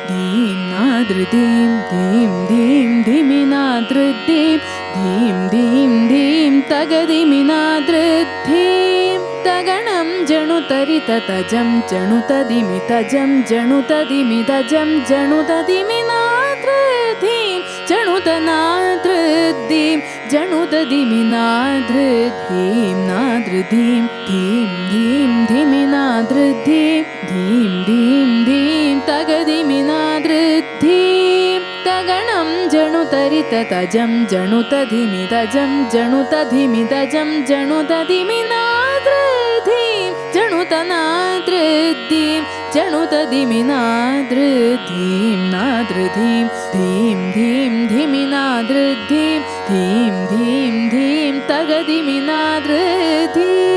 धीं नादृदीं धीं धीं धिमिनादृद्धिं धीं धीं धीं तगदिमिनादृद्धिं तगणं जणुतरिततजं जणुतदिमितजं जणुतदिमितजं जणुतदिमिनादृद्धिं जणुतनादृद्धिं जणुतदिमिनादृद्धिं नादृद्धिं धीं धीं धिमिनादृद्धिं धीं धीं धीं तगदिमिनादृद्धिं तगणं जणुतरिततजं जणुतधिमितजं जणुतधिमितजं जणुतधिमिनादृद्धिं जणुतनादृद्धिं जणुतधिमिनादृद्धिं नादृद्धिं धीं धीं धिमिनादृद्धिं धीं धीं धीं तगदिमिनादृद्धिं